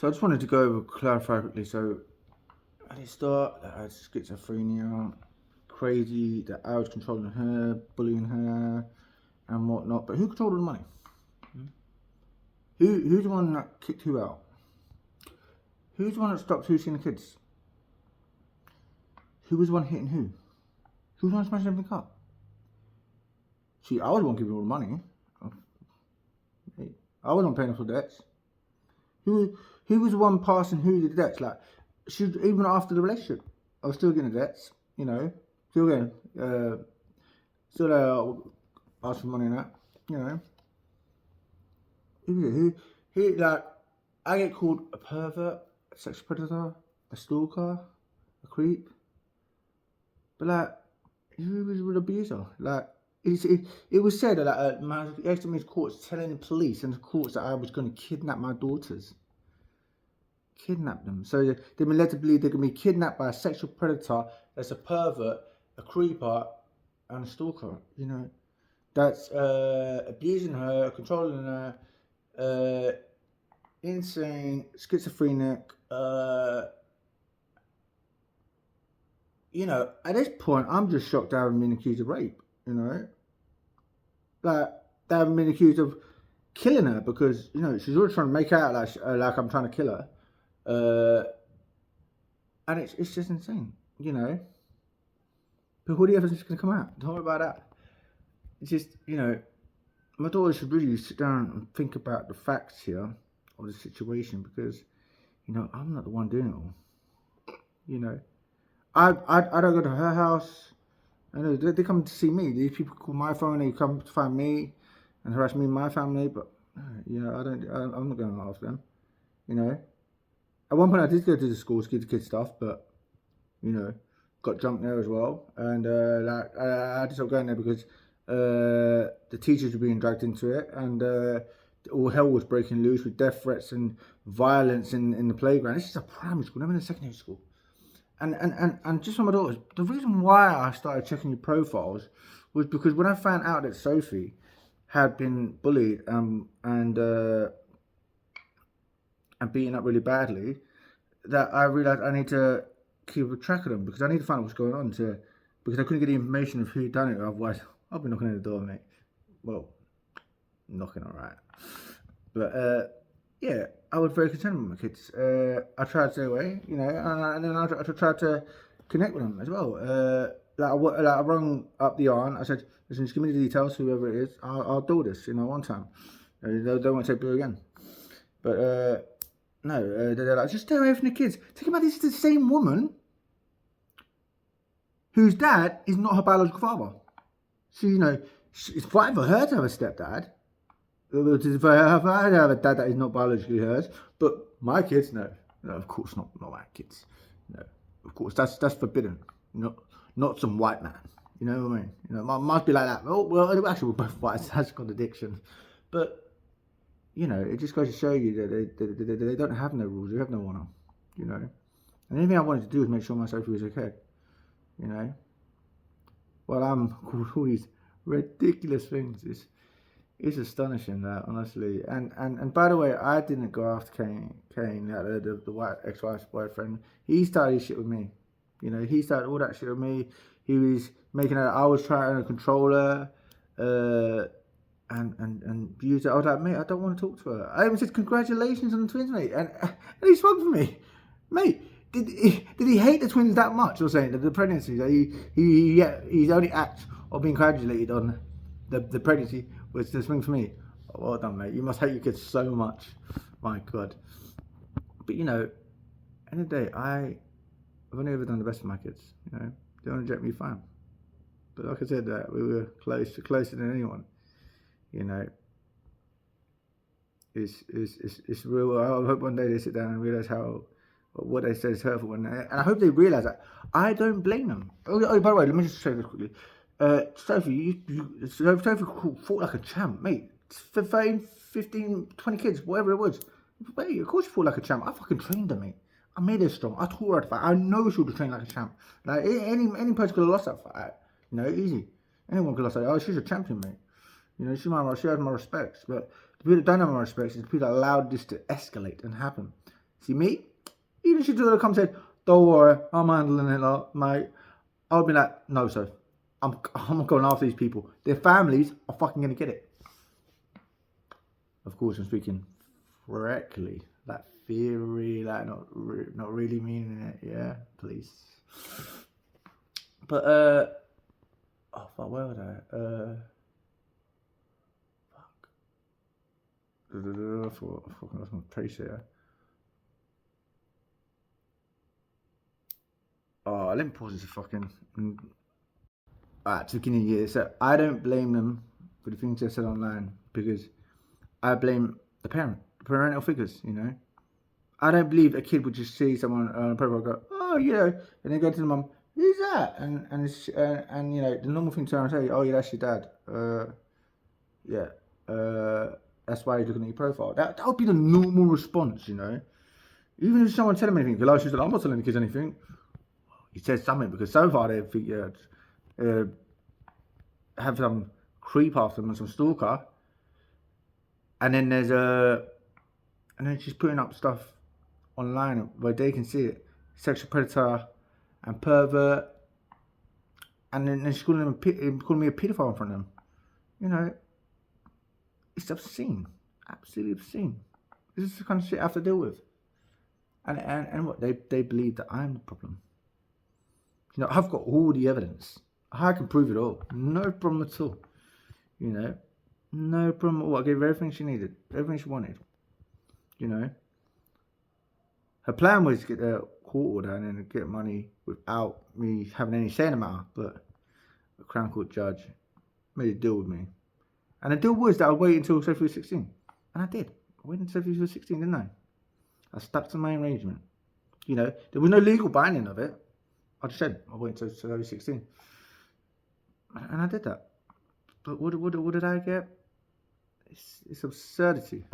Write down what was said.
So I just wanted to go over, clarify quickly. So at the start, I had schizophrenia, crazy, that I was controlling her, bullying her, and whatnot. But who controlled all the money? Who's the one that kicked who out? Who's the one that stopped who seeing the kids? Who was the one hitting who? Who was the one smashing everything up? See, I was the one giving all the money. I wasn't paying off the debts. Who was the one passing who the debts? Like, even after the relationship, I was still getting the debts. You know, still getting, still ask for money and that. You know, who like, I get called a pervert, a sex predator, a stalker, a creep. But like, who was an abuser? Like, it was said that my ex-Miss courts telling the police and the courts that I was going to kidnap my daughters. Kidnap them. So they've been led to believe they're going to be kidnapped by a sexual predator that's a pervert, a creeper, and a stalker. You know, that's abusing her, controlling her, insane, schizophrenic. You know, at this point, I'm just shocked that I haven't been accused of rape. You know, like they haven't been accused of killing her, because you know she's always trying to make out like I'm trying to kill her, and it's just insane. You know, but all the evidence is going to come out. Don't worry about that. It's just, you know, my daughter should really sit down and think about the facts here of the situation, because you know I'm not the one doing it all. You know, I don't go to her house. I know they come to see me. These people call my phone. They come to find me and harass me and my family. But you know, I'm not going to ask them. You know, at one point I did go to the schools, give the kids stuff, but you know, got jumped there as well. And like I had to stop going there because the teachers were being dragged into it, and all hell was breaking loose with death threats and violence in the playground. This is a primary school, never in a secondary school. And just for my daughters, the reason why I started checking your profiles was because when I found out that Sophie had been bullied and beaten up really badly, that I realised I need to keep a track of them, because I need to find out what's going on, because I couldn't get the information of who done it. Otherwise, I'll be knocking at the door, mate. Well, knocking, all right. But yeah, I was very concerned with my kids. I tried to stay away, you know, and then I tried to connect with them as well. I rung up the aunt. I said, listen, just give me the details, whoever it is. I'll do this, you know, one time. They don't want to take Bill again. But no, they're like, just stay away from the kids. Think about this, is the same woman whose dad is not her biological father. So, you know, it's fine for her to have a stepdad. For her to have a dad that is not biologically hers. But my kids, no, of course not my kids. No, of course, that's forbidden. Not some white man. You know what I mean? You know, must be like that. Oh, well, actually, we're both whites. That's a contradiction. But, you know, it just goes to show you that they don't have no rules. They have no honor. You know? And the only thing I wanted to do was make sure my Sophie was okay. You know? Well, I'm called all these ridiculous things. It's astonishing, that, honestly. And by the way, I didn't go after Kane, the white ex-wife's boyfriend. He started his shit with me. You know, he started all that shit with me. He was making out I was trying to control her, and abuse her. I was like, mate, I don't want to talk to her. I even said, congratulations on the twins, mate. And he spoke for me. Mate, did he hate the twins that much? You're saying that the pregnancy, that his only act of being congratulated on the pregnancy was to swing for me? Oh, well done, mate. You must hate your kids so much. My God. But you know, end of the day, I've only ever done the best for my kids. You know, they want to reject me, fine. But like I said, we were closer than anyone. You know, it's real. I hope one day they sit down and realize what they said is hurtful, and I hope they realize that. I don't blame them. Oh, by the way, let me just say this quickly. Sophie fought like a champ, mate. For 15, 20 kids, whatever it was. Mate, of course you fought like a champ. I fucking trained her, mate. I made her strong. I taught her to fight. I know she would have trained like a champ. Like, any person could have lost that fight. You know, easy. Anyone could have lost that. Oh, she's a champion, mate. You know, she has my respects. But the people that don't have my respects is the people that allowed this to escalate and happen. See me? Even if she would have come and said, don't worry, I'm handling it, mate. I would be like, no, sir. I'm not going after these people. Their families are fucking going to get it. Of course, I'm speaking correctly. Like, theory, like, not really meaning it. Yeah, please. But, oh, fuck, where was I? Fuck. I fucking lost my place here. Oh, let me pause this fucking. Alright, to begin the year. So I don't blame them for the things they said online because I blame the parental figures. You know, I don't believe a kid would just see someone on a profile and go, oh, you know, and then go to the mum, who's that? And you know, the normal thing to turn and say, oh yeah, that's your dad. That's why he's looking at your profile. That would be the normal response. You know, even if someone telling me anything, because she's like, I'm not telling the kids anything. He says something because so far they think have some creep after them and some stalker, and then and then she's putting up stuff online where they can see it, sexual predator and pervert, and then she's calling me a paedophile in front of them. You know, it's obscene, absolutely obscene. This is the kind of shit I have to deal with, and what they believe that I'm the problem. You know, I've got all the evidence. I can prove it all. No problem at all. You know, no problem at all. I gave her everything she needed, everything she wanted. You know, her plan was to get a court order and then get money without me having any say in the matter. But a Crown Court judge made a deal with me, and the deal was that I'd wait until Sophie was 16, and I did. I waited until Sophie was 16, didn't I? I stuck to my arrangement. You know, there was no legal binding of it. I just said I waited until I was 16. And I did that. But what did I get? It's absurdity.